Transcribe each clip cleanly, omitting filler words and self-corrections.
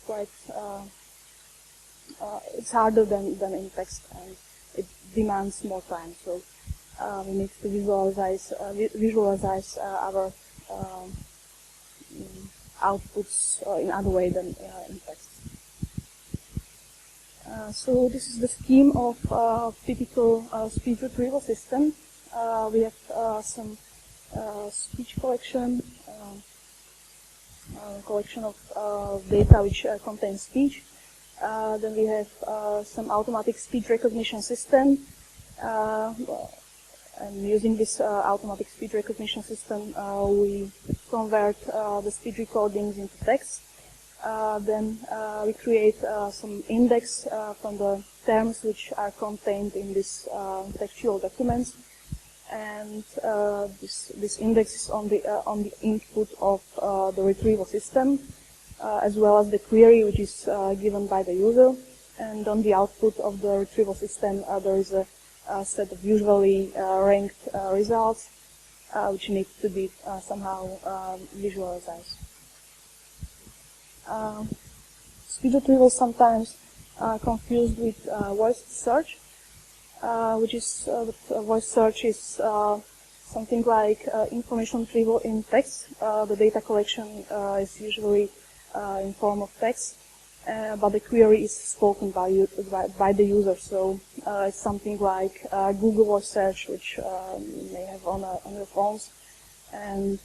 quite it's harder than in text, and it demands more time. So we need to visualize our outputs in other way than in text. So this is the scheme of typical speech retrieval system. We have some speech collection of data which contains speech. Then we have some automatic speech recognition system. And using this automatic speech recognition system, we convert the speech recordings into text. Then we create some index from the terms which are contained in this textual documents, and this index is on the input of the retrieval system, as well as the query which is given by the user. And on the output of the retrieval system, there is a set of usually ranked results which need to be somehow visualized. Speech retrieval is sometimes confused with voice search, which is voice search is something like information retrieval in text. The data collection is usually in form of text, but the query is spoken by the user. So it's something like Google voice search, which you may have on your phones, and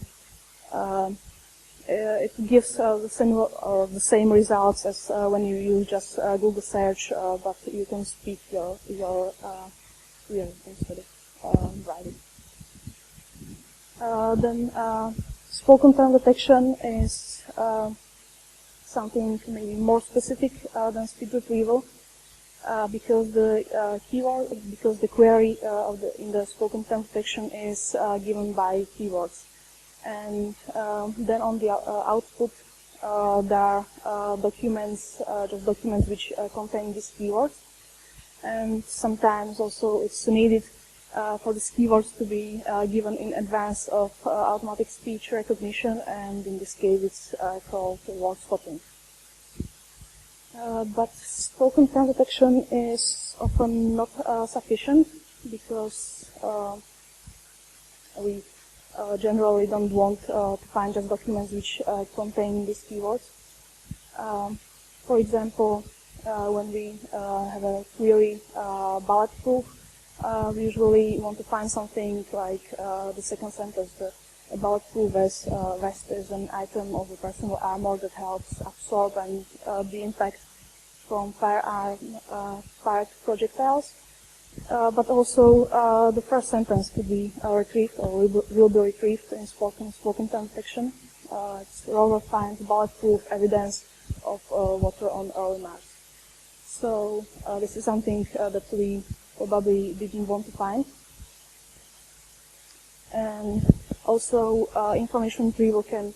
it gives the same results as when you use just Google search, but you can speak your query instead of writing. Then spoken term detection is something maybe more specific than speech retrieval, because the query in the spoken term detection is given by keywords. And then on the output, there are documents which contain these keywords. And sometimes also it's needed for these keywords to be given in advance of automatic speech recognition, and in this case it's called word spotting. But spoken term detection is often not sufficient, because we generally don't want to find just documents which contain these keywords. For example, when we have a query bulletproof, we usually want to find something like the second sentence, the bulletproof vest is an item of the personal armor that helps absorb and the impact from fired projectiles. But also the first sentence could be retrieved or will be retrieved in spoken term detection. It's rather find bulletproof evidence of water on early Mars. So this is something that we probably didn't want to find. And also information retrieval can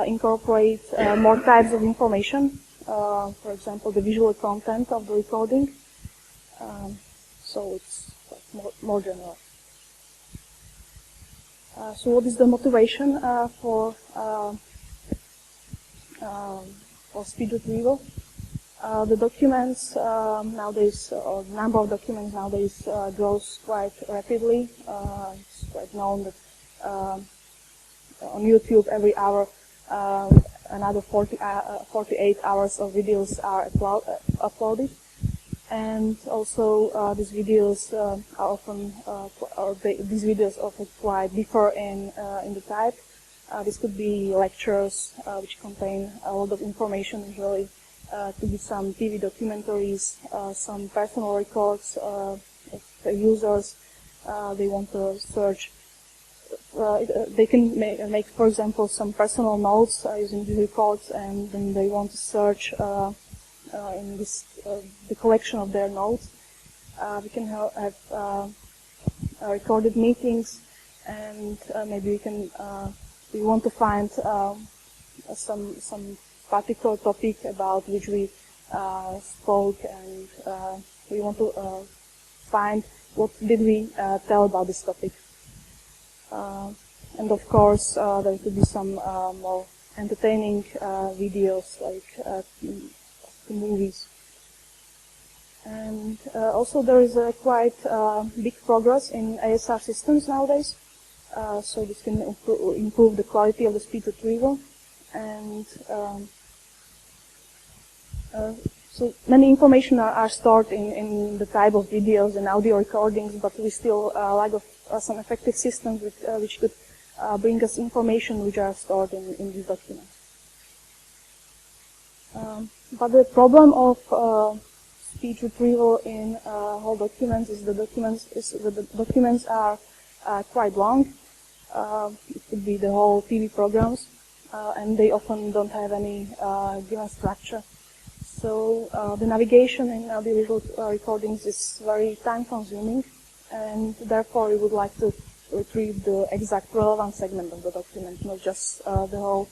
incorporate more types of information. For example, the visual content of the recording. So it's more general. So what is the motivation for speech retrieval? The documents nowadays, or the number of documents nowadays grows quite rapidly. It's quite known that on YouTube every hour another 48 hours of videos are uploaded. And also these videos are often, these videos often quite differ in the type. This could be lectures which contain a lot of information. Usually, could be some TV documentaries, some personal records of the users. They want to search. They can make, for example, some personal notes using these records, and then they want to search. In this, the collection of their notes. We can have recorded meetings, and maybe we want to find some particular topic about which we spoke, and we want to find what did we tell about this topic. And of course, there could be some more entertaining videos, like movies. And also there is a quite big progress in ASR systems nowadays. So this can improve the quality of the speech retrieval. And so many information are stored in the type of videos and audio recordings, but we still lack of some effective systems which could bring us information which are stored in these documents. But the problem of speech retrieval in whole documents is the documents are quite long. It could be the whole TV programs, and they often don't have any given structure. So the navigation in audiovisual recordings is very time-consuming, and therefore we would like to retrieve the exact relevant segment of the document, not just the whole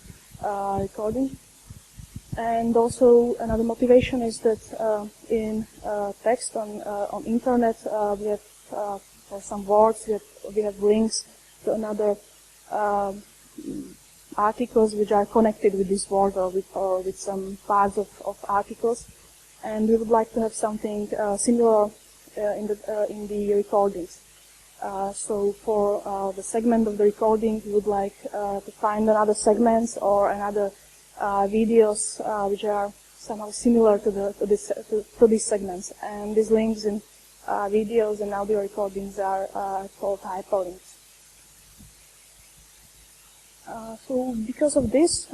recording. And also another motivation is that in text on internet we have for some words we have links to another articles which are connected with this word or with some parts of articles, and we would like to have something similar in the recordings. So for the segment of the recording, we would like to find another segments or another videos which are somehow similar to these segments, and these links in videos and audio recordings are called hyperlinks. So because of this,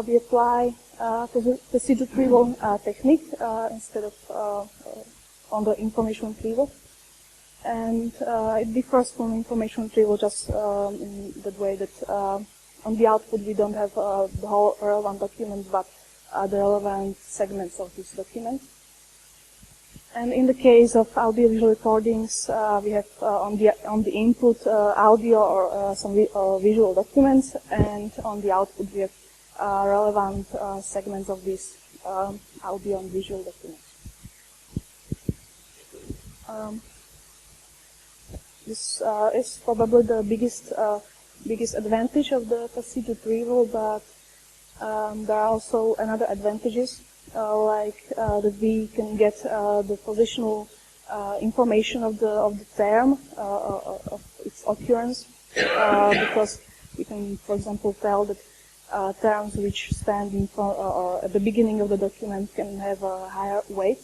we apply the speech retrieval technique instead of on the information retrieval, and it differs from information retrieval just in the way that on the output we don't have the whole relevant document, but the relevant segments of this document. And in the case of audiovisual recordings, we have on the input audio or some visual documents, and on the output we have relevant segments of these audio and visual documents. This is probably the biggest advantage of the speech retrieval, but there are also another advantages. Like that we can get the positional information of the term of its occurrence, because we can, for example, tell that terms which stand in front or at the beginning of the document can have a higher weight.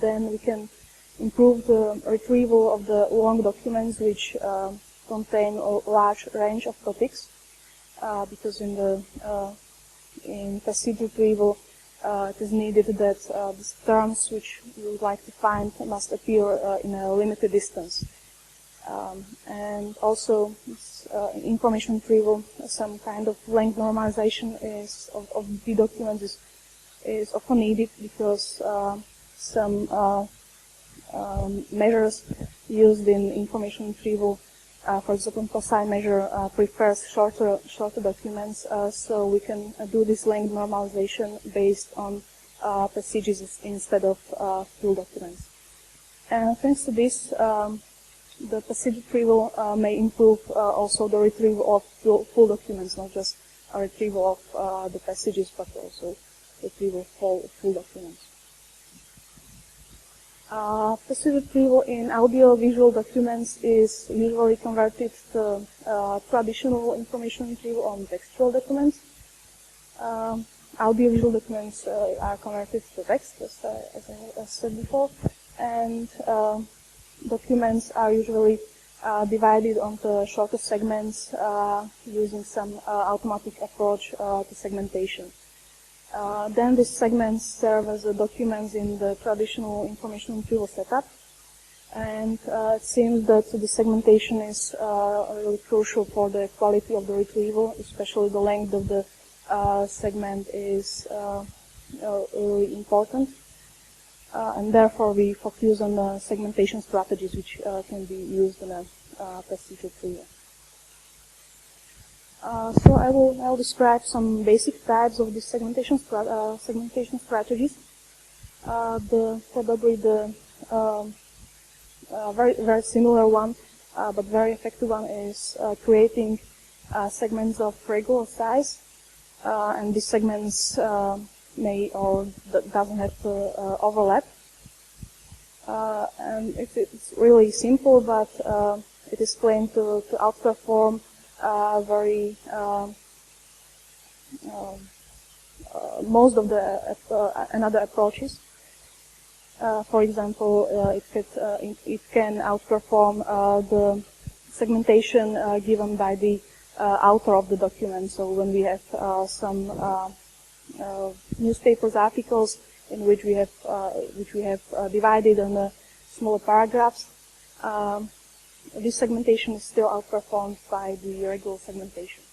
Then we can improve the retrieval of the long documents which contain a large range of topics, because in speech retrieval it is needed that the terms which we would like to find must appear in a limited distance. And also, in information retrieval, some kind of length normalization of the documents is often needed, because some measures used in information retrieval, for example, cosine measure prefers shorter documents, so we can do this length normalization based on passages instead of full documents. And thanks to this, the passage retrieval may improve also the retrieval of full documents, not just a retrieval of the passages, but also retrieval of full documents. Passive retrieval in audio-visual documents is usually converted to traditional information retrieval on textual documents. Audio-visual documents are converted to text, as I said before, and documents are usually divided onto shorter segments using some automatic approach to segmentation. Then these segments serve as documents in the traditional information retrieval setup, and it seems that the segmentation is really crucial for the quality of the retrieval, especially the length of the segment is really important, and therefore we focus on segmentation strategies which can be used in a passage retrieval. So I will describe some basic types of these segmentation strategies. Probably the very similar one, but very effective one is creating segments of regular size, and these segments may or doesn't have to overlap. And it's really simple, but it is claimed to outperform very most of the another approaches. For example, it can outperform the segmentation given by the author of the document. So when we have some newspapers articles in which we have divided on smaller paragraphs, this segmentation is still outperformed by the regular segmentation.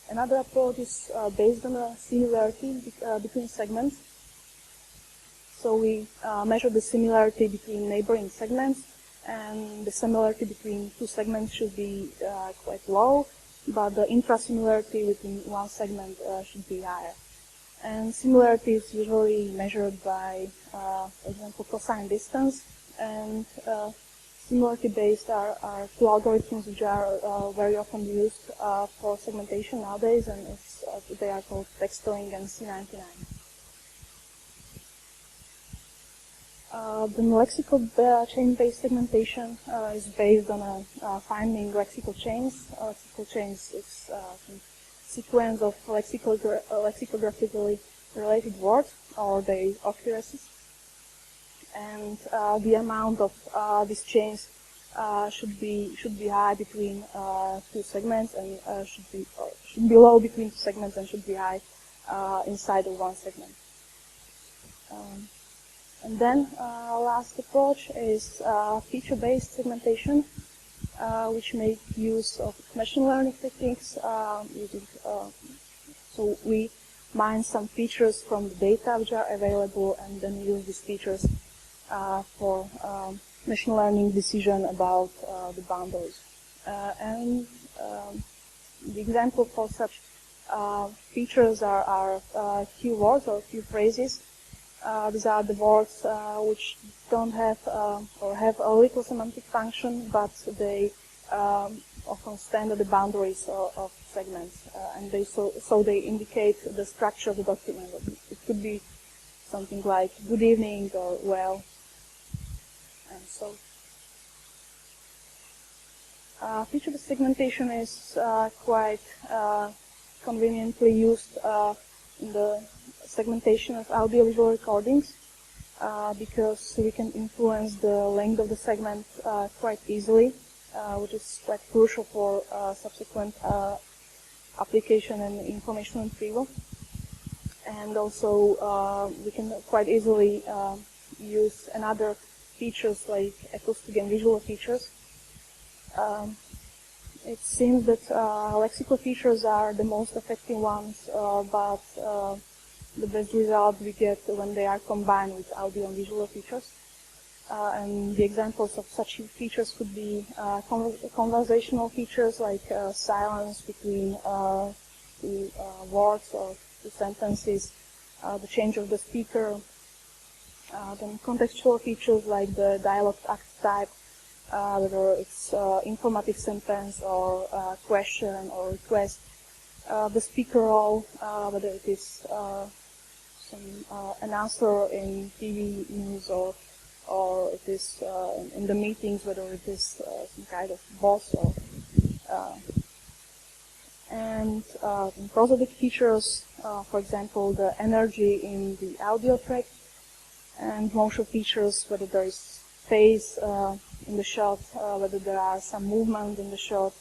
Another approach is based on a similarity between segments. So we measure the similarity between neighboring segments, and the similarity between two segments should be quite low, but the intra-similarity within one segment should be higher. And similarity is usually measured by, for example, cosine distance, and similarity-based are two algorithms which are very often used for segmentation nowadays, and they are called vectoring and C99. The lexical chain-based segmentation is based on finding lexical chains. Lexical chains is a sequence of lexicographically related words or their occurrences, and the amount of these chains should be high between two segments, and should be low between two segments, and should be high inside of one segment. And then last approach is feature-based segmentation, which make use of machine learning techniques. So we mine some features from the data which are available, and then use these features for machine learning decision about the boundaries. And the example for such features are keywords or key phrases. These are the words which don't have or have a little semantic function, but they often stand at the boundaries of segments, and so they indicate the structure of the document. It could be something like good evening or well, and so. Feature-based segmentation is quite conveniently used in the segmentation of audiovisual recordings because we can influence the length of the segment quite easily, which is quite crucial for subsequent application and information retrieval. And also we can quite easily use another features like acoustic and visual features. It seems that lexical features are the most effective ones, but the best result we get when they are combined with audio and visual features. And the examples of such features could be conversational features like silence between two words or two sentences, the change of the speaker, then contextual features like the dialogue act type, whether it's informative sentence or question or request, the speaker role, whether it is an answer in TV news or it is in the meetings, whether it is some kind of boss or and prosodic features, for example, the energy in the audio track, and motion features, whether there is phase in the shot, whether there are some movement in the shot.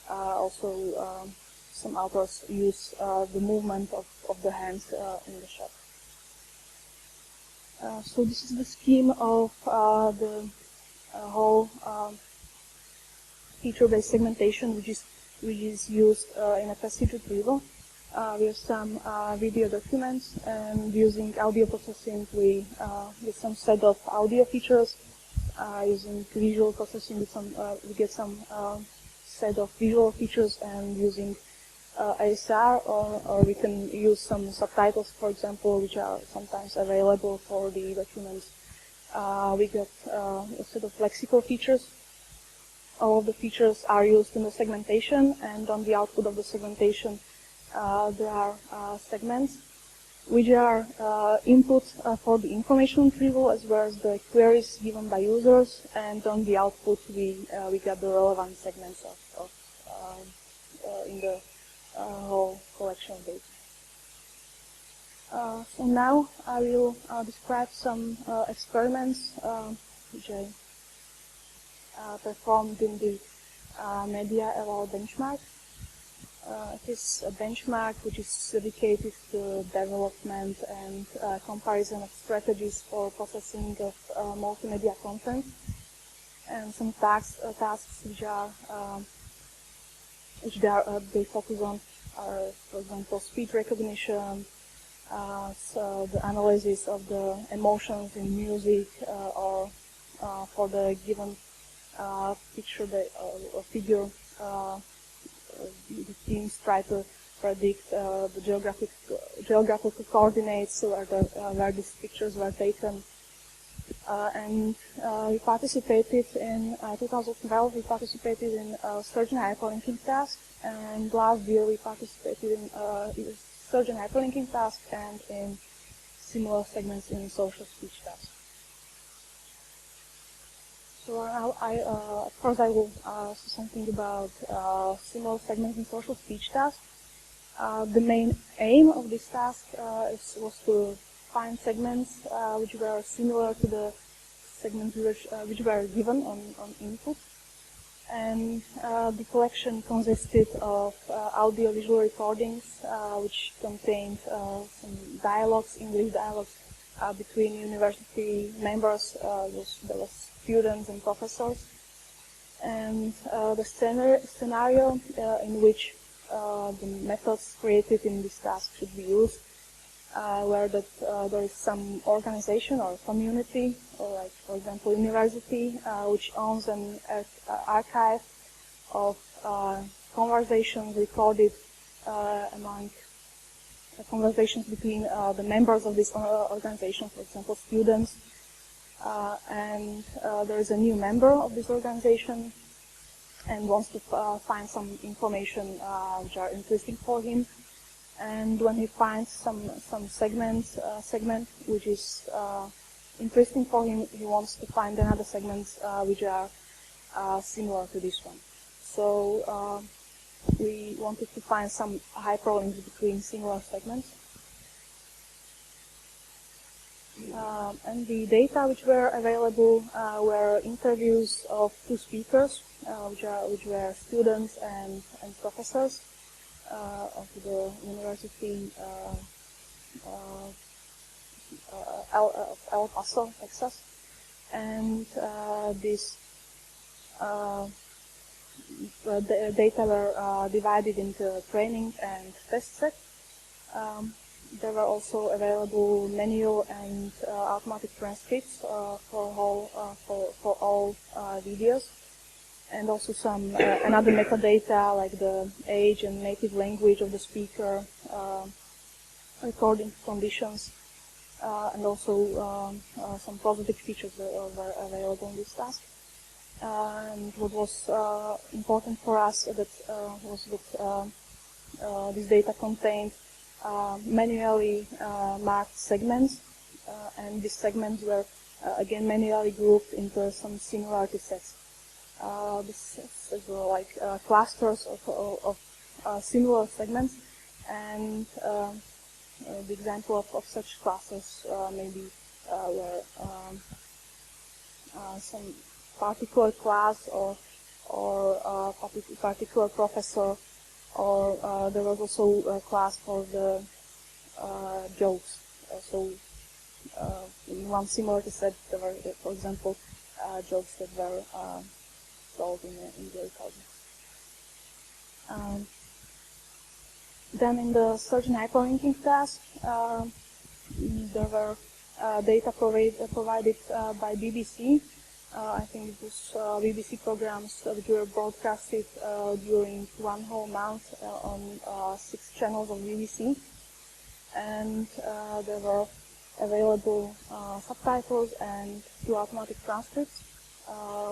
Also, some authors use the movement of the hands in the shot. So this is the scheme of the whole feature-based segmentation, which is used in a passage retrieval. We have some video documents, and using audio processing, we get some set of audio features. Using visual processing, we get some set of visual features, and using ASR, or we can use some subtitles, for example, which are sometimes available for the documents. We get a set of lexical features. All of the features are used in the segmentation, and on the output of the segmentation, there are segments. which are input for the information retrieval as well as the queries given by users, and on the output we get the relevant segments of in the whole collection of data. So now I will describe some experiments which I performed in the MediaEval Benchmark. It is a benchmark which is dedicated to development and comparison of strategies for processing of multimedia content, and some tasks they focus on are, for example, speech recognition, so the analysis of the emotions in music, or for the given picture or figure. The teams try to predict the geographical coordinates where these pictures were taken. And we participated in 2012. We participated in a search and hyperlinking task, and last year we participated in search and hyperlinking task and in similar segments in social speech task. So now first I will say something about similar segments in social speech task. The main aim of this task was to find segments which were similar to the segments which were given on input. And the collection consisted of audio-visual recordings which contained some dialogues, English dialogues between university members. There was students and professors, and the scenario in which the methods created in this task should be used, where there is some organization or community, or like, for example, university, which owns an archive of conversations recorded among conversations between the members of this organization, for example, students. And there is a new member of this organization and wants to find some information which are interesting for him. And when he finds some segment which is interesting for him, he wants to find another segments which are similar to this one. So we wanted to find some hyperlinks between similar segments. And the data which were available were interviews of two speakers, which were students and professors of the University of El Paso, Texas. And this the data were divided into training and test set. There were also available manual and automatic transcripts for all videos, and also some another metadata like the age and native language of the speaker, recording conditions, and also some positive features were available in this task. And what was important for us was that this data contained manually marked segments, and these segments were again manually grouped into some similarity sets. These were like clusters of similar segments, and the example of such clusters maybe were some particular class or particular professor, or there was also a class for the jokes. So in one similarity set, there were, for example, jokes that were told in the recording. Then in the search and hyperlinking task, there were data provided by BBC. I think it was BBC programs which were broadcasted during one whole month on 6 channels of BBC, and there were available subtitles and 2 automatic transcripts,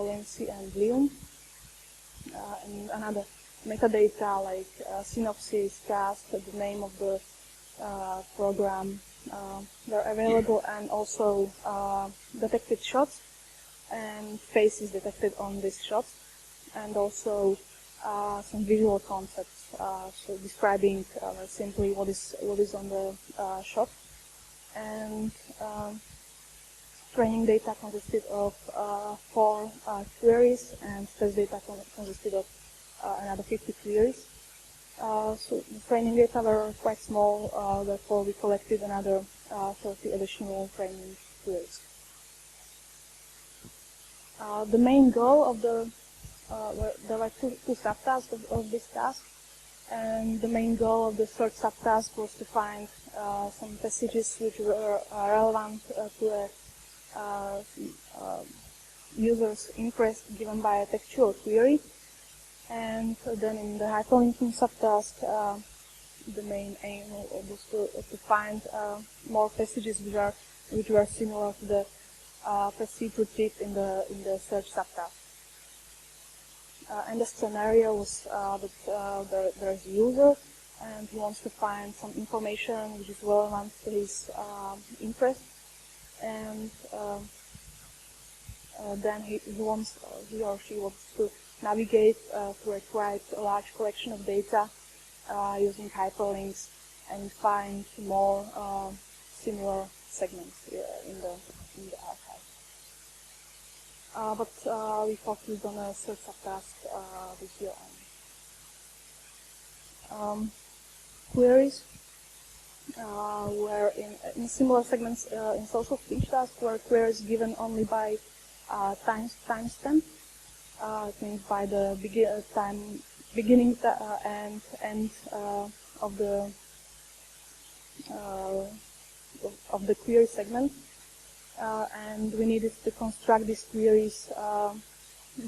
Lindsay and Liam, and another metadata like synopsis, cast, the name of the program, they're available, and also detected shots and faces detected on these shots, and also some visual concepts, so describing simply what is on the shot. And training data consisted of 4 queries, and test data consisted of another 50 queries. So the training data were quite small, therefore we collected another 30 additional training queries. The main goal of there were two subtasks of this task, and the main goal of the third subtask was to find some passages which were relevant to a user's interest given by a textual query. And then in the hyperlinking subtask, the main aim was to find more passages which were similar to the passage retrieved in the search subtask. And the scenario was that there is a user, and he wants to find some information which is relevant to his interest, and then he or she wants to navigate through a quite large collection of data using hyperlinks and find more similar segments in the archive. But we focused on a search subtask this year. Queries were in similar segments in social speech task were queries given only by timestamp. It means by the beginning and end of the query segment. And we needed to construct these queries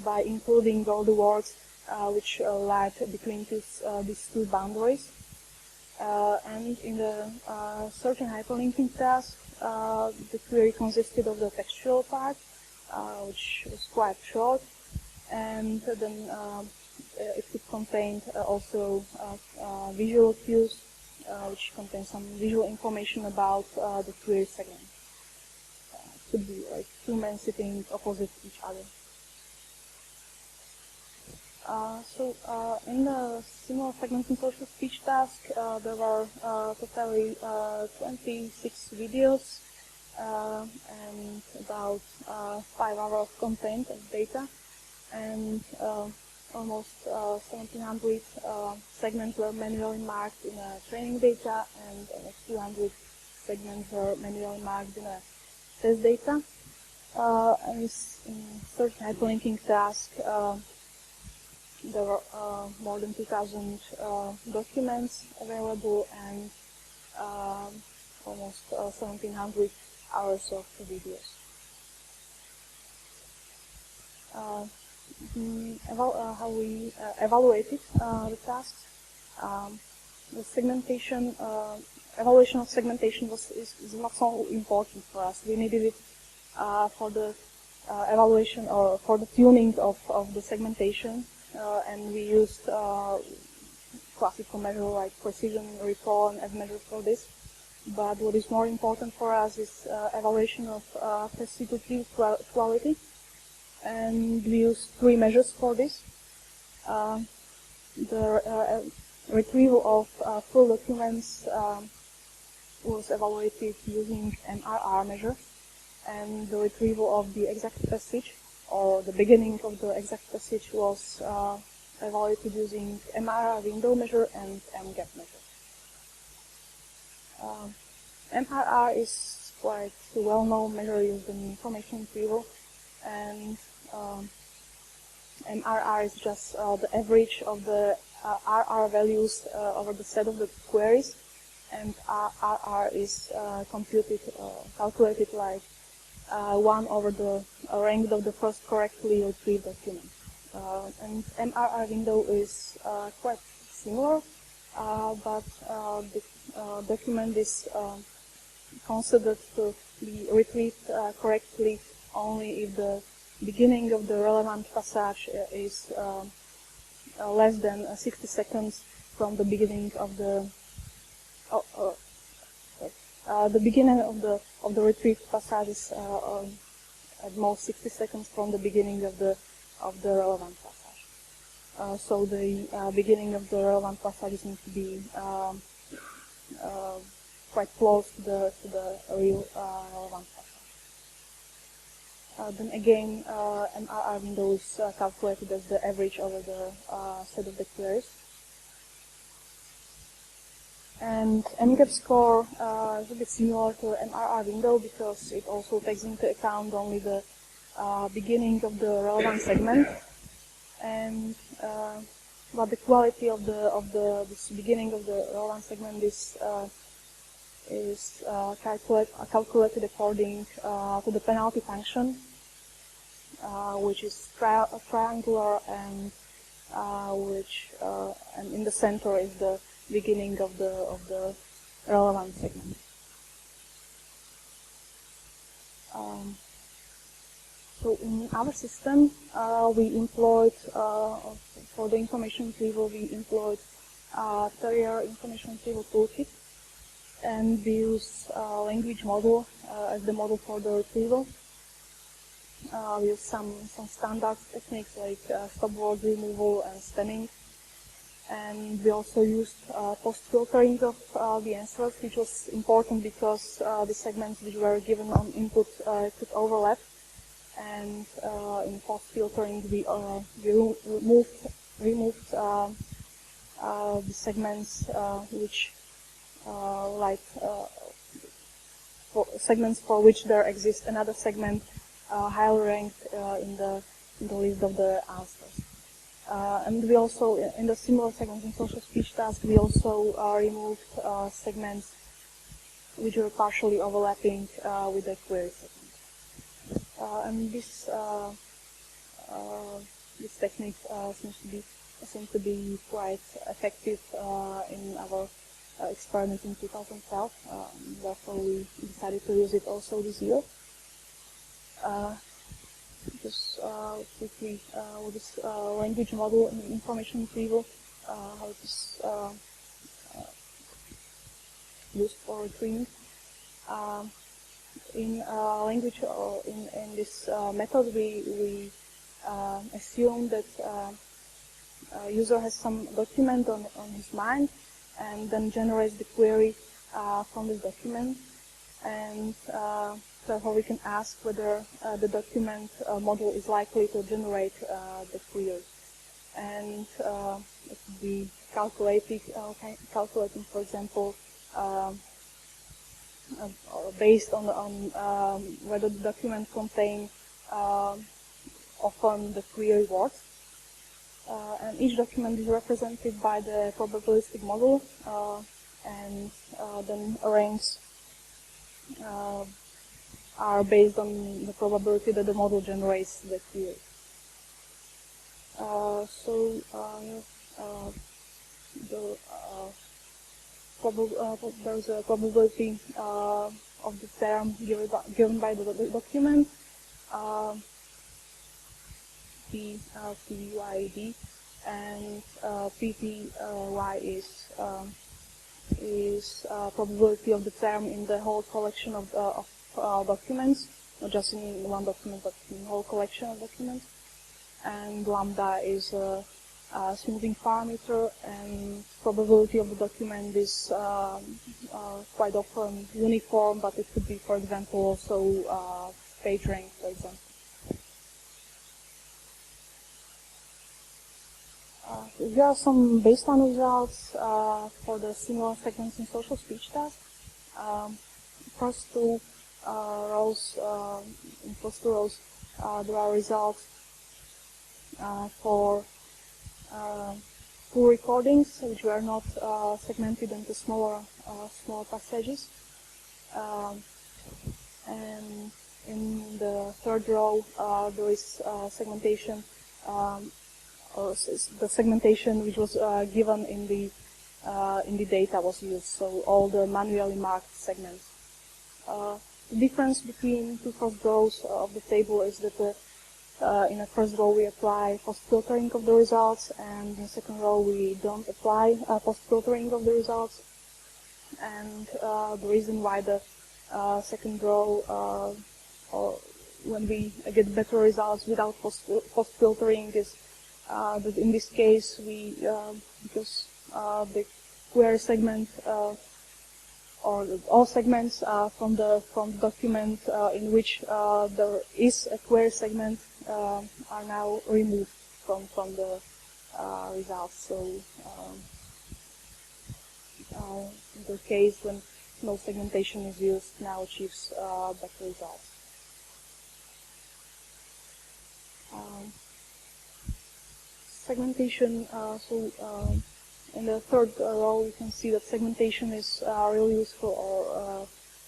by including all the words which lie between these two boundaries. And in the search and hyperlinking task, the query consisted of the textual part, which was quite short, and then it contained also visual cues, which contain some visual information about the query segment. Could be like two men sitting opposite each other. In the similar segments in social speech task, there were totally 26 videos and about 5 hours of content and data, and almost 1,700 segments were manually marked in training data, and almost 200 segments were manually marked in test data. And in search and hyperlinking task, there were more than 2,000 documents available, and almost 1,700 hours of videos. How we evaluated the tasks. The segmentation, evaluation of segmentation is not so important for us. We needed it for the evaluation or for the tuning of the segmentation, and we used classical measure like precision, recall, and F measure for this. But what is more important for us is evaluation of passage retrieval quality, and we used 3 measures for this. The retrieval of full documents was evaluated using MRR measure, and the retrieval of the exact passage or the beginning of the exact passage was evaluated using MRR window measure and MGAP measure. MRR is quite a well-known measure used in information retrieval, and MRR is just the average of the RR values over the set of the queries, and RR is calculated like 1 over the rank of the first correctly retrieved document. And MRR window is quite similar, but the document is considered to be retrieved correctly only if the beginning of the relevant passage is less than 60 seconds from the beginning of the The beginning of the retrieved passage is at most 60 seconds from the beginning of the relevant passage. So the beginning of the relevant passage needs to be quite close to the real relevant passage. Then again, MRR window is calculated as the average over the set of the queries. And MGAP score is a bit similar to MRR window because it also takes into account only the beginning of the relevant segment, and but the quality of this beginning of the relevant segment is calculated according to the penalty function, which is triangular, and and in the center is the beginning of the relevant segment. So in our system, we employed for the information retrieval, we employed Terrier information retrieval toolkit, and we use language model as the model for the retrieval. We use some standard techniques like stop word removal and stemming, and we also used post-filtering of the answers, which was important because the segments which were given on input could overlap, and in post-filtering we removed the segments which segments for which there exists another segment highly ranked in the list of the answers. And we also, in the similar segments in social speech task, we also removed segments which were partially overlapping with the query segment. And this technique seems to be quite effective in our experiment in 2012. Therefore, we decided to use it also this year. Just quickly, with this language model and information retrieval, how it is used for retrieving. In language, or in this method, we assume that user has some document on his mind, and then generates the query from this document, and therefore we can ask whether the document model is likely to generate the query. And it could be calculating, for example, based on whether the document contains often the query words. And each document is represented by the probabilistic model, and then ranks are based on the probability that the model generates the query. There's a probability of the term given by the document, PYD, and PTY is probability of the term in the whole collection of documents, not just in one document, but in the whole collection of documents. And lambda is a smoothing parameter, and probability of the document is quite often uniform, but it could be, for example, also page rank, for example. Here are some baseline results for the similar segments in social speech task. First two rows, in first two rows, there are results for full recordings, which were not segmented into smaller passages. And in the third row, there is segmentation, or the segmentation which was given in the data was used, so all the manually marked segments. The difference between two first rows of the table is that in the first row we apply post-filtering of the results, and in the second row we don't apply post-filtering of the results. and the reason why the second row, or when we get better results without post filtering, is that in this case we because the query segment or all segments from the document in which there is a query segment are now removed from the results. So the case when no segmentation is used now achieves better results. Segmentation, in the third row you can see that segmentation is really useful,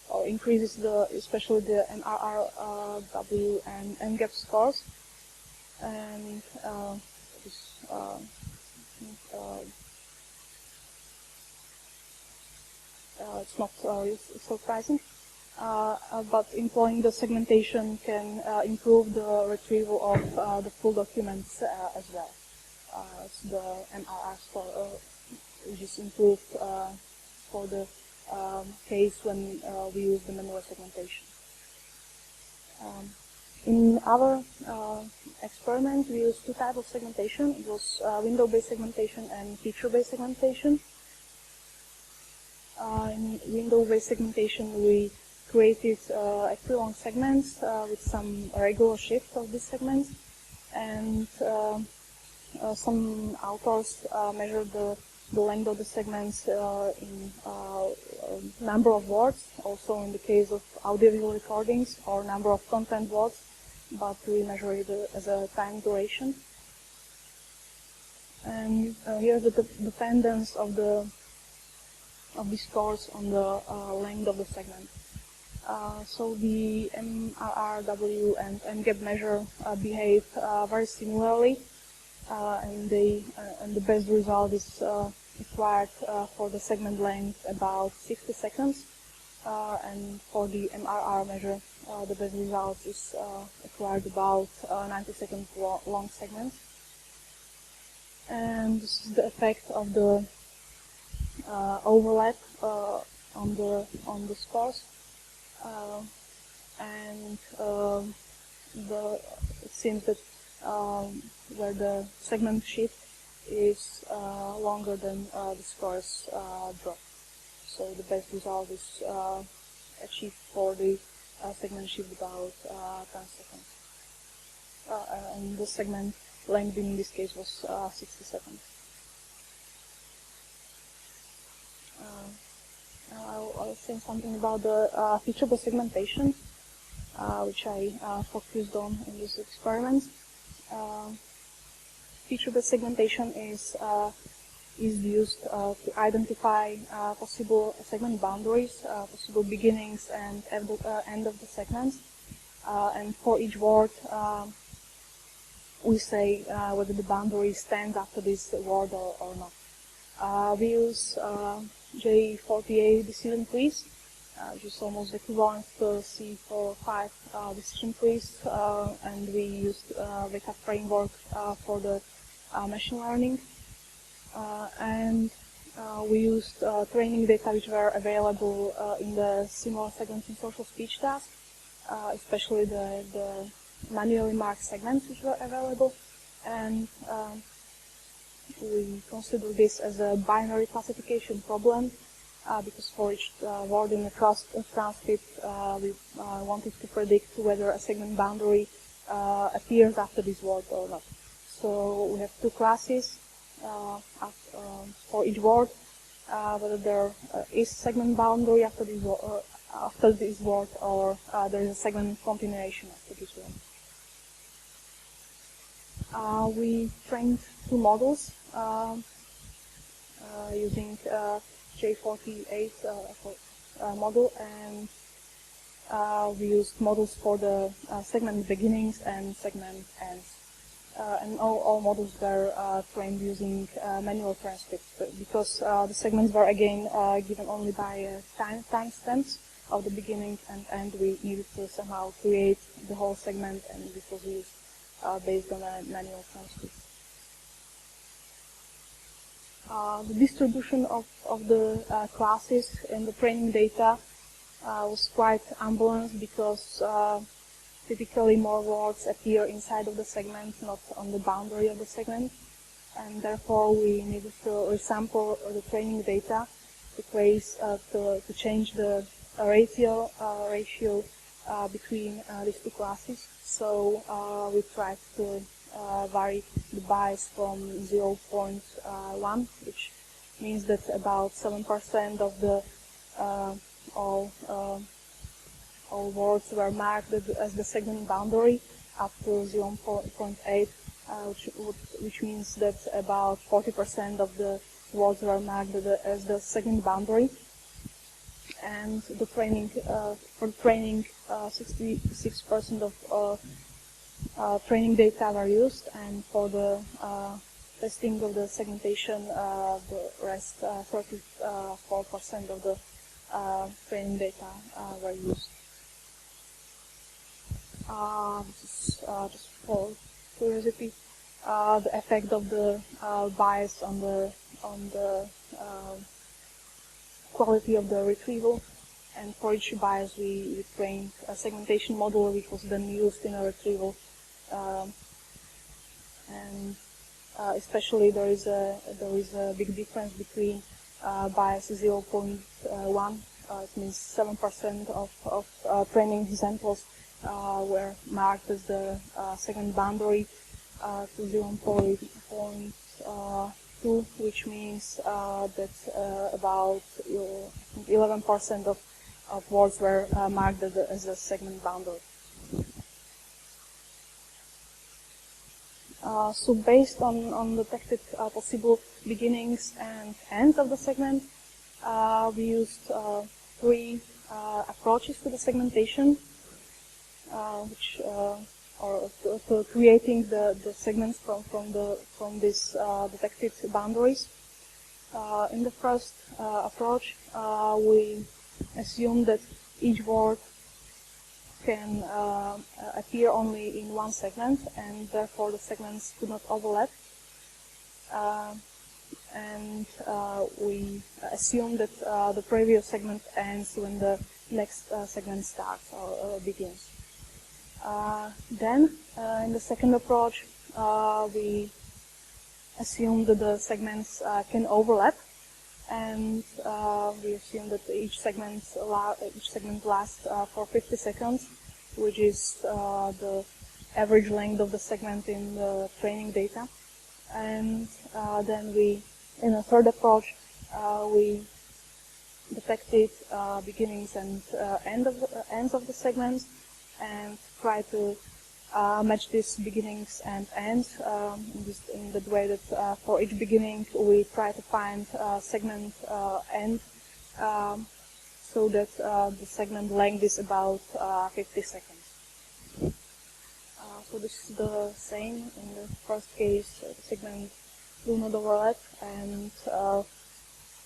or increases especially the MRRW and MGAP scores, and it's not surprising, but employing the segmentation can improve the retrieval of the full documents as well. So the MRR score which is improved for the case when we use the manual segmentation. In our experiment, we used two types of segmentation. It was window-based segmentation and feature-based segmentation. In window-based segmentation, we created equilong segments with some regular shift of these segments, and some authors measured the length of the segments in number of words, also in the case of audiovisual recordings, or number of content words, but we measure it as a time duration. And here's the dependence of these scores on the length of the segment. So the MRRW and MGAP measure behave very similarly, and the best result is required for the segment length about 60 seconds, and for the MRR measure the best result is required about 90 seconds long segments. And this is the effect of the overlap on the scores, and it seems that where the segment shift is longer than the scores drop. So the best result is achieved for the segment shift about 10 seconds. And the segment length in this case was 60 seconds. I'll say something about the feature-based segmentation, which I focused on in this experiment. Feature-based segmentation is used to identify possible segment boundaries, possible beginnings and end of the segments, and for each word we say whether the boundary stands after this word or not. We use J48 decision trees, which is almost equivalent to C45 decision trees, and we used Weka framework for the machine learning, and we used training data which were available in the similar segments in social speech task, especially the manually marked segments which were available, and we consider this as a binary classification problem, because for each word in the transcript we wanted to predict whether a segment boundary appears after this word or not. So we have two classes for each word, whether there is segment boundary after this word, or there is a segment continuation after this word. We trained two models using J48 model, and we used models for the segment beginnings and segment ends. And all models were trained using manual transcripts, because the segments were again given only by timestamps of the beginning and end. We needed to somehow create the whole segment, and this was used based on a manual transcript. The distribution of the classes in the training data was quite unbalanced because typically more words appear inside of the segment, not on the boundary of the segment, and therefore we needed to resample the training data to change the ratio between these two classes. So we tried to vary the bias from 0.1, which means that about 7% of the all words were marked as the segment boundary, up to 0.8, which means that about 40% of the words were marked as the segment boundary. And the training, for training, 66% of training data were used, and for the testing of the segmentation, the rest, 34% of the training data were used. This is just for curiosity, the effect of the bias on the quality of the retrieval, and for each bias we trained a segmentation model which was then used in a retrieval, and especially there is a big difference between bias 0.1. It means 7% of training examples were marked as the segment boundary, to 0.2, which means that about 11% of words were marked as a segment boundary. So based on detected possible beginnings and ends of the segment, we used three approaches to the segmentation, which or to creating the segments from these detected boundaries. In the first approach, we assume that each word can appear only in one segment, and therefore the segments could not overlap. And we assume that the previous segment ends when the next segment starts or begins. Then, in the second approach, we assume that the segments can overlap, and we assume that each segment lasts for 50 seconds, which is the average length of the segment in the training data. And then in a third approach, we detected beginnings and ends of the segments, and try to match these beginnings and ends in that way that for each beginning we try to find segment end, so that the segment length is about 50 seconds. So this is the same. In the first case, the segment do not overlap, and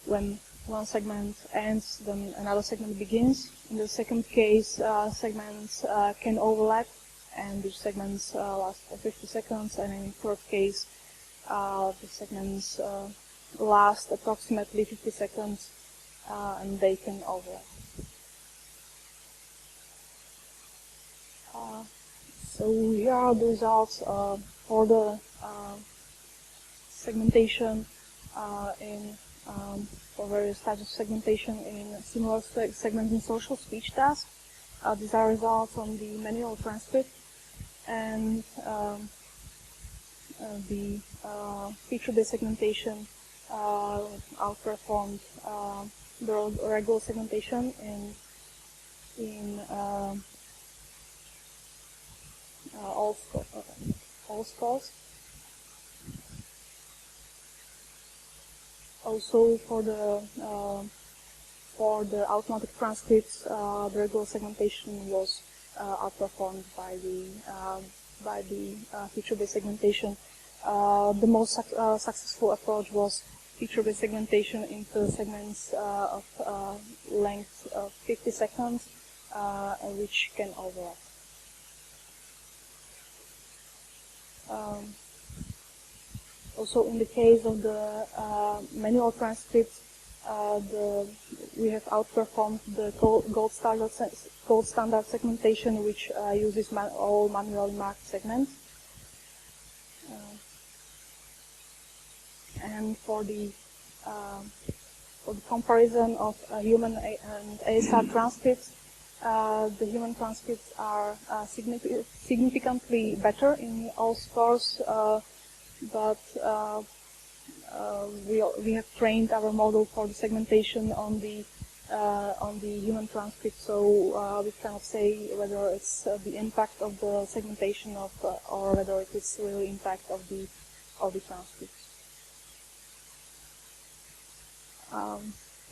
when one segment ends, then another segment begins. In the second case, segments can overlap, and the segments last for 50 seconds. And in the third case, the segments last approximately 50 seconds, and they can overlap. So here are the results for the segmentation for various types of segmentation in similar segments in social speech tasks. These are results on the manual transcript, and the feature-based segmentation outperformed the regular segmentation in all scores. Also, for the automatic transcripts, the regular segmentation was outperformed by the feature-based segmentation. The most successful approach was feature-based segmentation into segments of length of 50 seconds, which can overlap. Also, in the case of the manual transcripts, we have outperformed the gold standard segmentation, which uses all manually marked segments. And for the comparison of human and ASR transcripts, the human transcripts are significantly better in all scores, but we have trained our model for the segmentation on the human transcript, so we cannot say whether it's the impact of the segmentation or whether it is really impact of the transcripts.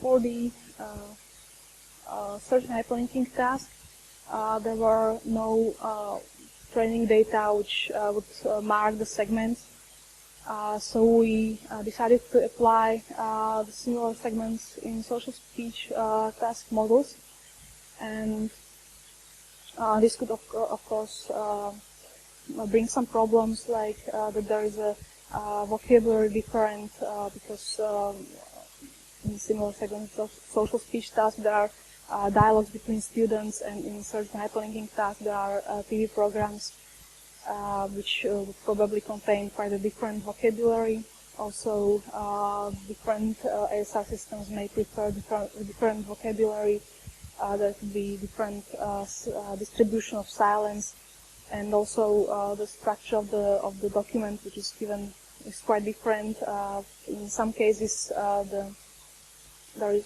For the search and hyperlinking task, there were no training data which would mark the segments. So we decided to apply the similar segments in social speech task models, and this could of course bring some problems, like that there is a vocabulary different because in similar segments of social speech tasks there are dialogues between students, and in search and hyperlinking tasks there are TV programs which would probably contain quite a different vocabulary. Also, different ASR systems may prefer different vocabulary. There could be different distribution of silence, and also the structure of the document, which is given, is quite different. In some cases, there is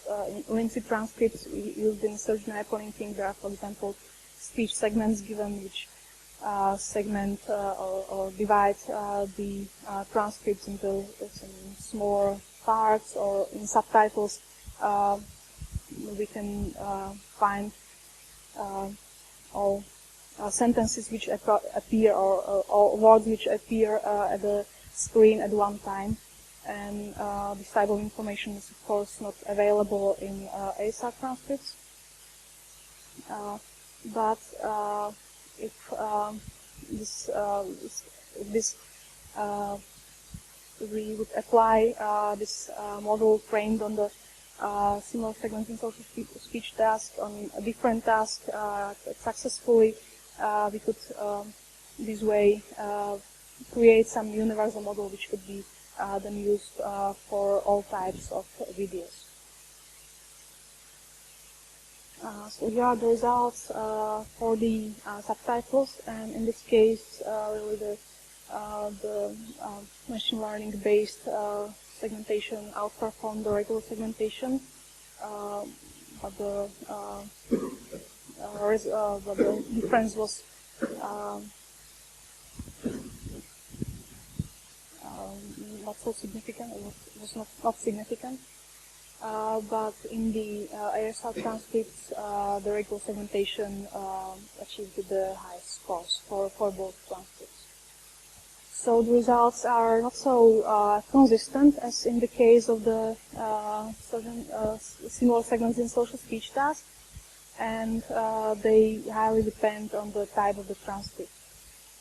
lengthy transcripts used in search and hyperlinking. There are, for example, speech segments given, which segment or divide the transcripts into some smaller parts, or in subtitles we can find all sentences which appear or words which appear at the screen at one time. And this type of information is, of course, not available in ASR transcripts. But if we would apply this model trained on the similar segments in social speech task on a different task successfully, we could this way create some universal model which could be then used for all types of videos. So here are the results for the subtitles, and in this case, really the machine learning based segmentation outperformed the regular segmentation, but the difference was not so significant. It was not significant. But in the ASR transcripts, the regular segmentation achieved the highest scores for both transcripts. So the results are not so consistent as in the case of the similar segments in social speech tasks, and they highly depend on the type of the transcript.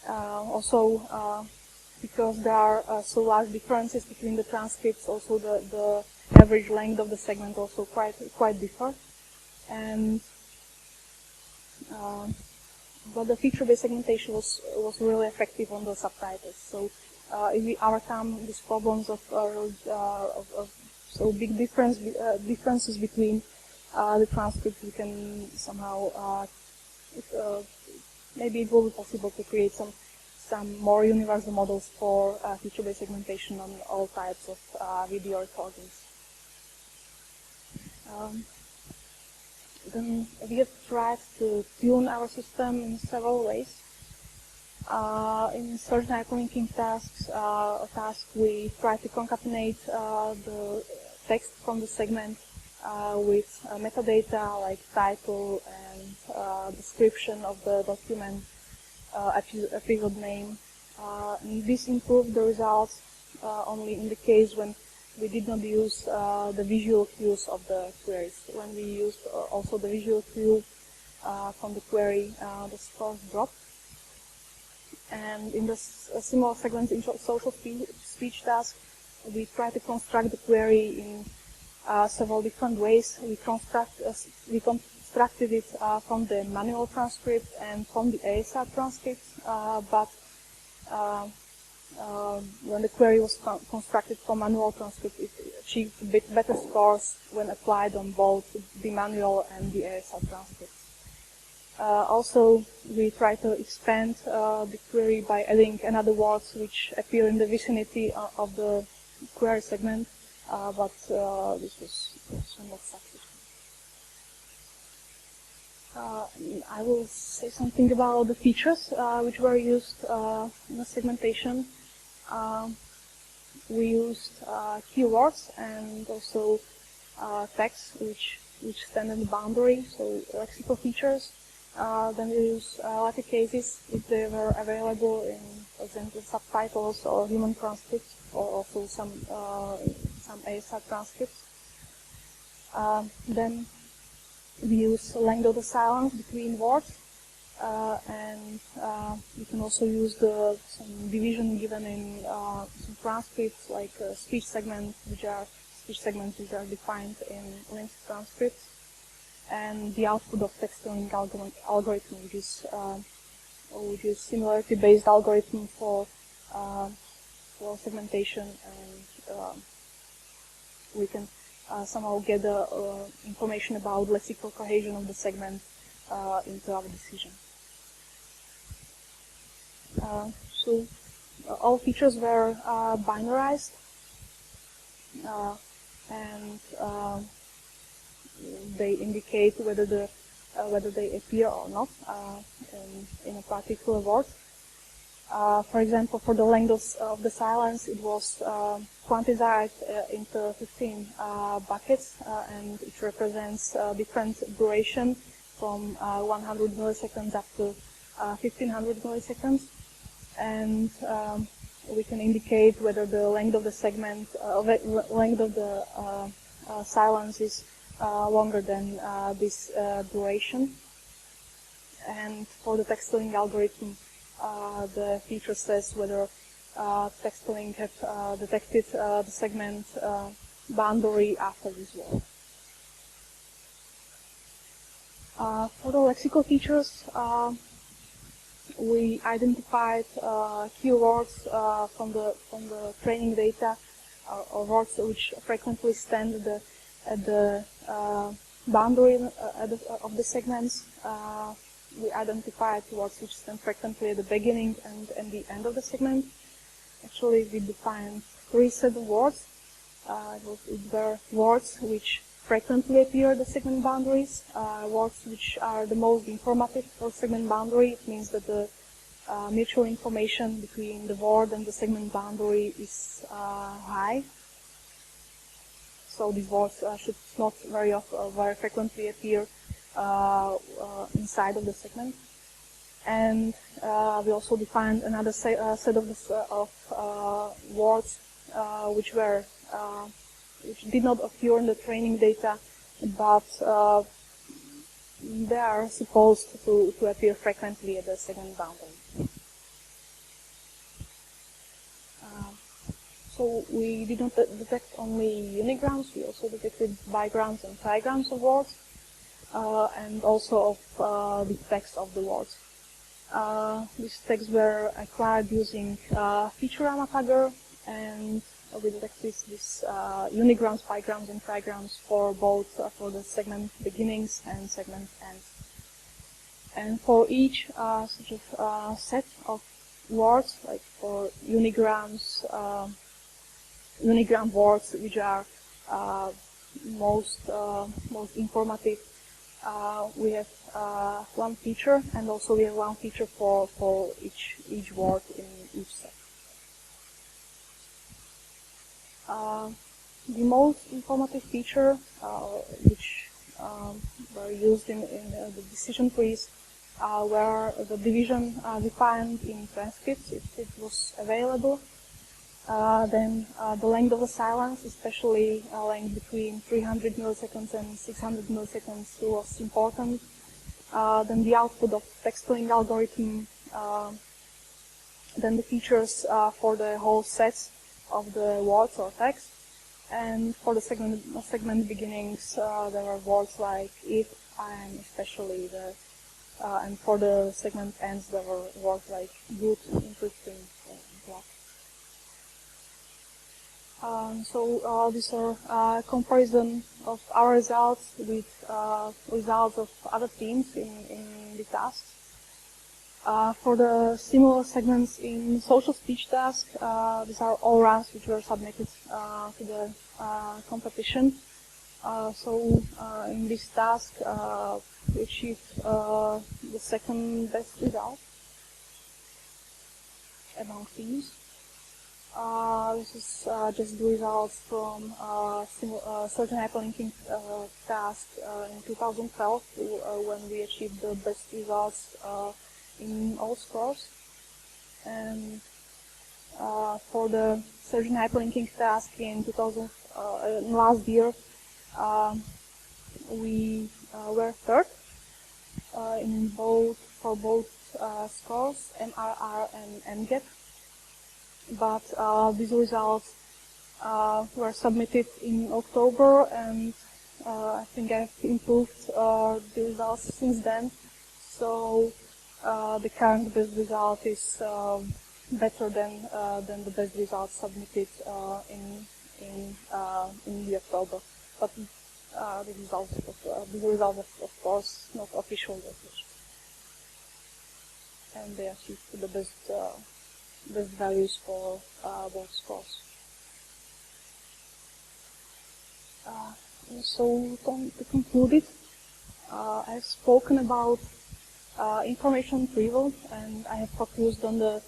Also, because there are so large differences between the transcripts, also the average length of the segment also quite differ, and but the feature-based segmentation was really effective on the subtitles. So if we overcome these problems of so big differences between the transcripts, we can somehow maybe it will be possible to create some more universal models for feature-based segmentation on all types of video recordings. Then we have tried to tune our system in several ways. In search and hyperlinking tasks, we try to concatenate the text from the segment with metadata like title and description of the document, episode name. This improved the results only in the case when we did not use the visual cues of the queries. When we used also the visual cue from the query, the scores dropped. And in this similar segments in social speech task, we try to construct the query in several different ways. We constructed it from the manual transcript and from the ASR transcript, but when the query was constructed from manual transcript, it achieved a bit better scores when applied on both the manual and the ASR transcripts. Also, we try to expand the query by adding another words which appear in the vicinity of the query segment, but this was not successful. I will say something about the features which were used in the segmentation. We used keywords and also text which stand in the boundary, so lexical features. Then we use Latin cases if they were available in, for example, subtitles or human transcripts, or also some ASR transcripts. Then we use length of the silence between words, and you can also use some division given in some transcripts, like speech segments, which are defined in length transcripts, and the output of text-tuning algorithm, which is similarity-based algorithm for segmentation, and we can somehow get information about lexical cohesion of the segment into our decision. So all features were binarized, and they indicate whether they appear or not in a particular word. For example, for the length of the silence, it was quantized into 15 buckets, and it represents different duration from 100 milliseconds up to 1500 milliseconds. And we can indicate whether the length of the segment, length of the silence is longer than this duration. And for the text-tuning algorithm, the feature says whether text-tuning have detected the segment boundary after this word. For the lexical features, we identified keywords from the training data, or words which frequently stand at the boundary of the segments. We identified words which stand frequently at the beginning and the end of the segment. Actually, we defined 3 sets of words. It were words which frequently appear at the segment boundaries, words which are the most informative for segment boundary. It means that the mutual information between the word and the segment boundary is high. So these words should not very frequently appear inside of the segment. And we also defined another set of words which did not occur in the training data, but they are supposed to appear frequently at the segment boundary. So we did not detect only unigrams, we also detected bigrams and trigrams of words, and also of the text of the words. These texts were acquired using Featurama tagger, and we detected these unigrams, bigrams, and trigrams for both for the segment beginnings and segment ends. And for each such a set of words, like for unigrams, unigram words which are most informative, we have one feature, and also we have one feature for each word in each set. The most informative feature which were used in the decision trees were the division defined in transcripts, if it was available. Then the length of the silence, especially length between 300 milliseconds and 600 milliseconds, was important. Then the output of text-tuning algorithm then the features for the whole sets of the words or text. And for the segment beginnings, there are words like if, and, especially, the, and for the segment ends, there were words like good, interesting, black. So these are comparison of our results with results of other teams in the tasks. For the similar segments in social speech task, these are all runs which were submitted to the competition. So in this task, we achieved the second best result among teams. This is just the results from certain hyperlinking task in 2012 when we achieved the best results in all scores. And for the certain hyperlinking task in last year, we were third for both scores, MRR and MGET. But these results were submitted in October, and I think I've improved the results since then. So the current best result is better than the best result submitted in the October. But the result of course not official yet, and they achieved the best values for both scores. So to conclude it, I've spoken about information retrieval, and I have focused on the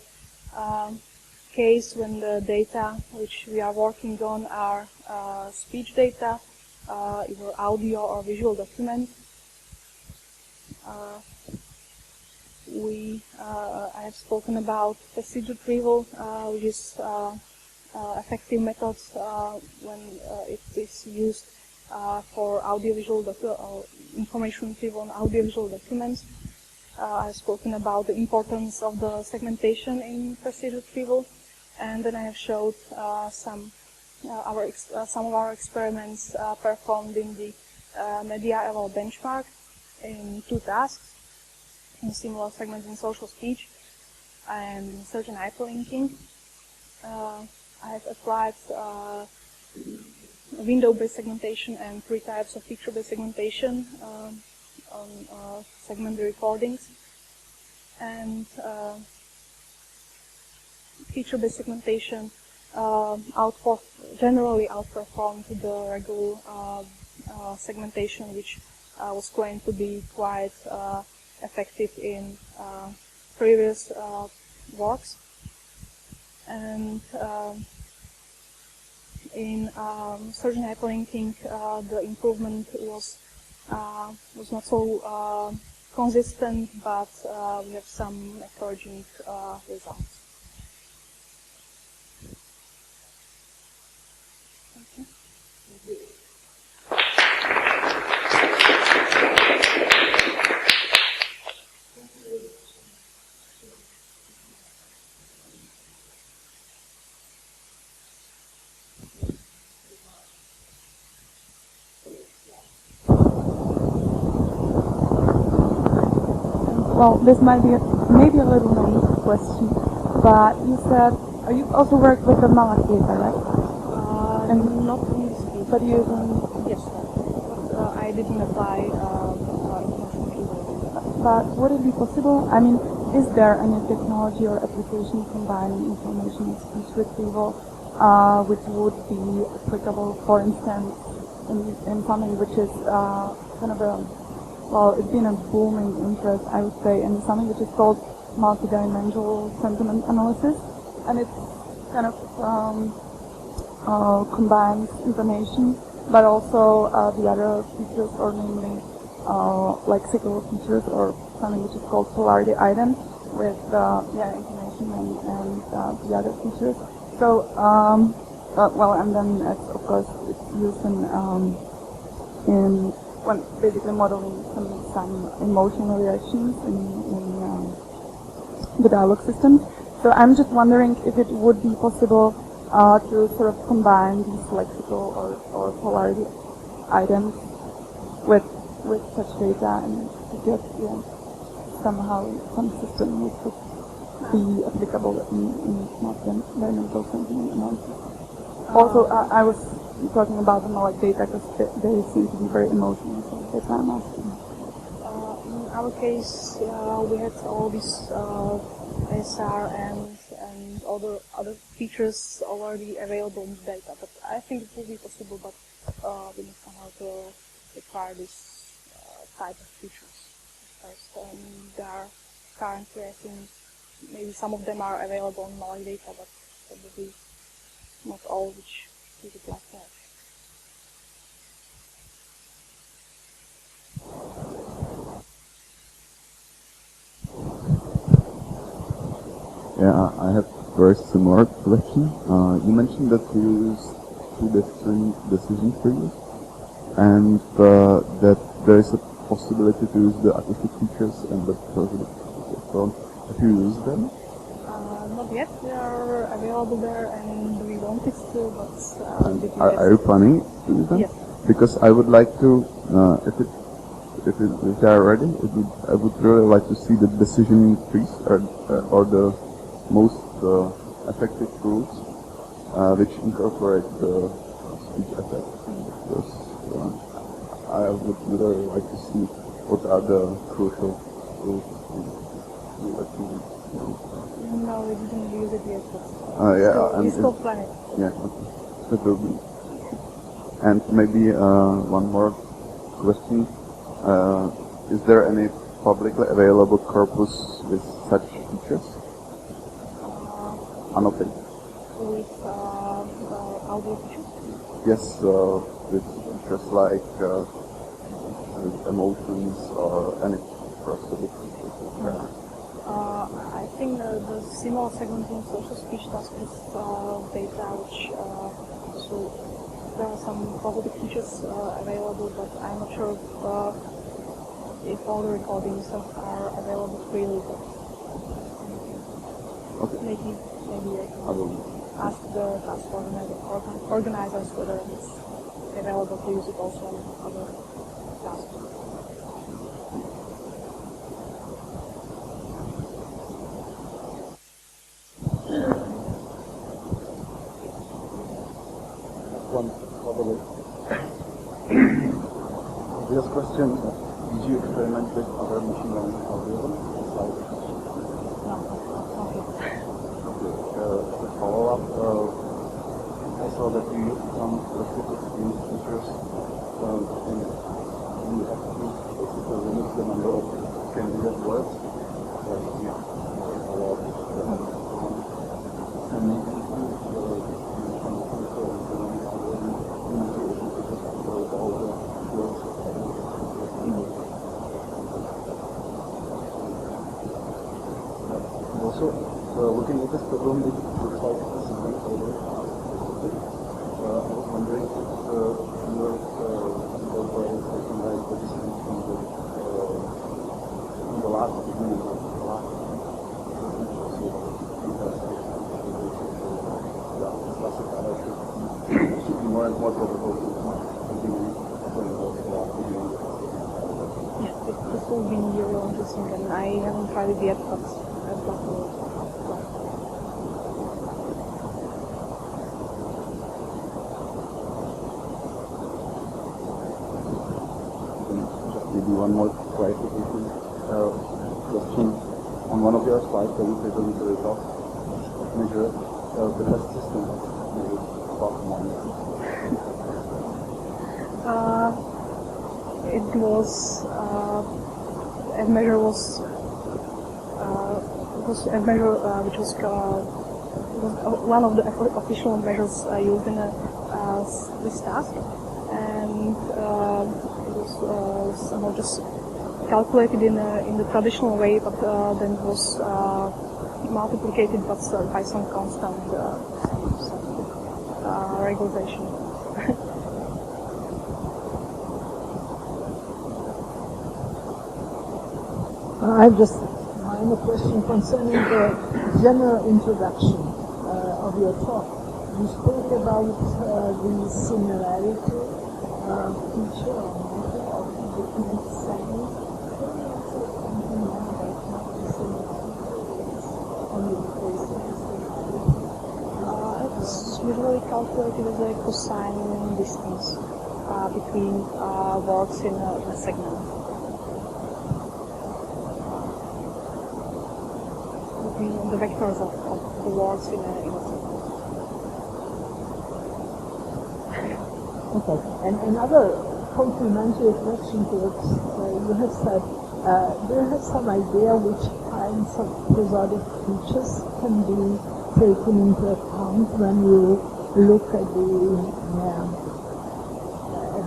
case when the data which we are working on are speech data, either audio or visual documents. I have spoken about passage retrieval, which is effective methods when it is used for audiovisual information retrieval on audiovisual documents. I've spoken about the importance of the segmentation in passage retrieval, and then I have showed some of our experiments performed in the MediaEval Benchmark in 2 tasks, in similar segments in social speech and in search and hyperlinking. I have applied window-based segmentation and 3 types of feature-based segmentation on segment recordings. And feature-based segmentation generally outperformed the regular segmentation, which was claimed to be quite effective in previous works. And in search and hyperlinking, the improvement was not so consistent, but we have some encouraging results. Okay. Well, this might be maybe a little naive question, but you said you also worked with the Malak data, right? And not in this case. But you yes, but I didn't apply information retrieval. But would it be possible? I mean, is there any technology or application combining information and speech retrieval, which would be applicable, for instance, in something which is kind of a it's been a booming interest, I would say, in something which is called multidimensional sentiment analysis, and it kind of combines information, but also the other features, or namely lexical features, or something which is called polarity ident, with information and the other features. So, and then of course it's used in when basically modeling some emotional reactions in the dialogue systems. So I'm just wondering if it would be possible to sort of combine these lexical or polarity items with such data and to get somehow some system which would be applicable in smart dynamical sentiment analysis. Also, I was talking about the knowledge data because they seem to be very emotional, so that's why I'm asking. In our case, we had all these SR and other features already available in the data, but I think it will be possible, but we need somehow to require this type of features first. There are currently, I think, maybe some of them are available in knowledge data, but probably not all which we would like to have. Yeah, I have a very similar question. You mentioned that you use two different decision trees, and that there is a possibility to use the acoustic features and the positive features. So, have you used them? Not yet. They are available there, and we wanted to, but Are you planning to use them? Yes. Because I would like to, if they are ready, I would really like to see the decision trees or the most effective tools which incorporate the speech effect. Because I would really like to see what are the crucial tools you actually use. No, we didn't use it yet, but we still plan it. Yeah, okay. That will be. And maybe one more question. Is there any publicly available corpus with such features? Annotate. With audio features? Yes, with features like emotions or any prosthetic features. I think the similar segmenting social speech task is data which, so there are some positive features available, but I'm not sure if all the recordings are available freely, but Okay. maybe I can ask the task organizers whether it's available to use it also on other tasks. One probably. This question, did you experiment with other machine learning algorithms? No, not yet. To follow up, I saw that you used some specific features and you have to basically limit the number of candidate words. And maybe also, looking at this problem, it looks like a segment over. I was wondering if you were incorporating something like the distance from the last beginning of the last should be more and more probable to continue from the last beginning. Yeah, this will be really interesting, and I haven't tried it yet, but I'd love to try. Just maybe one more clarification question. On one of your slides, where you presented the results measure, the test system has measured about monitoring. It was a measure which was one of the official measures used in this task, and it was somehow just calculated in the traditional way, but then it was multiplied by some constant regularization. I've just, my a question concerning the general introduction of your talk. You spoke about the similarity feature or matter of different segments. Can you also something more about what the similarity is on the basis of similarity? It's usually calculated as a cosine distance between words in a segment. Between the vectors of the words in a segment. Okay. And another complementary question to what you have said, do you have some idea which kinds of prosodic features can be taken into account when you look at the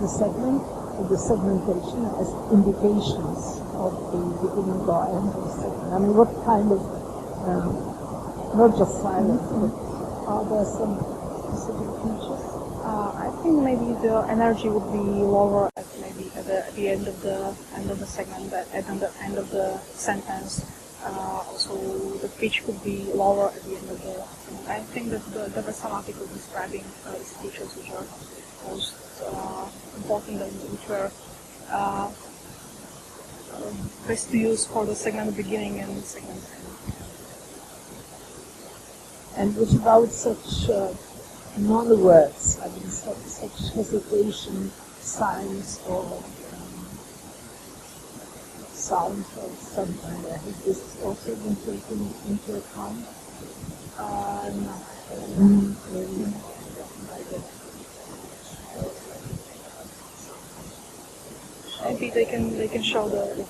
segment, at the segmentation as indications of the beginning or end of the segment? I mean, what kind of, not just silence, but are there some specific features? I think maybe the energy would be lower at the end of the segment, at the end of the sentence. Also, the pitch could be lower at the end of the segment. I think that there were some articles describing these features which are most important and which were best to use for the segment beginning and segment end. And what about such non-words, I mean, such hesitation, signs, or sounds or something? Has this also been taken into account? No. Maybe they can show the.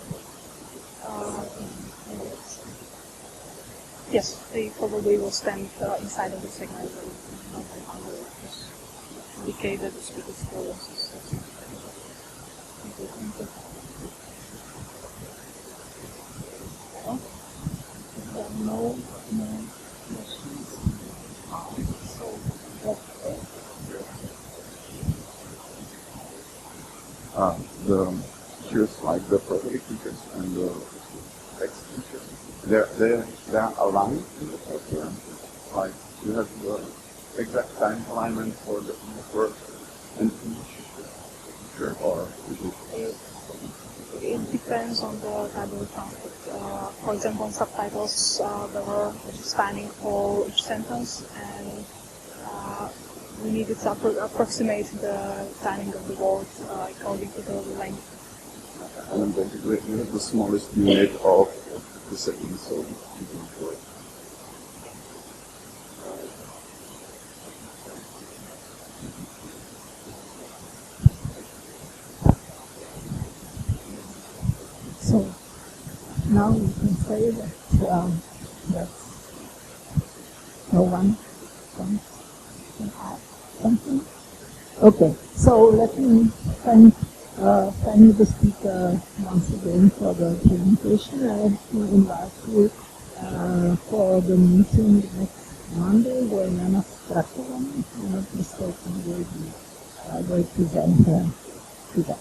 Yes, they probably will stand inside of the segment and indicate that the speed is slow. No questions. The features like the prosodic features and the text features, they're aligned in the software. Like you have the exact time alignment for the word and each feature, or is It depends on the type of transcript. For example, in subtitles, there were spanning for each sentence, and we needed to approximate the timing of the word according to the length. and basically you have the smallest unit of the second, so you can do it. So now you can say that no one can add something. Okay, so let me thank the speaker once again for the presentation, and let me invite you for the meeting next Monday, where Nana Stratovan, if I'm not mistaken, will present her to that.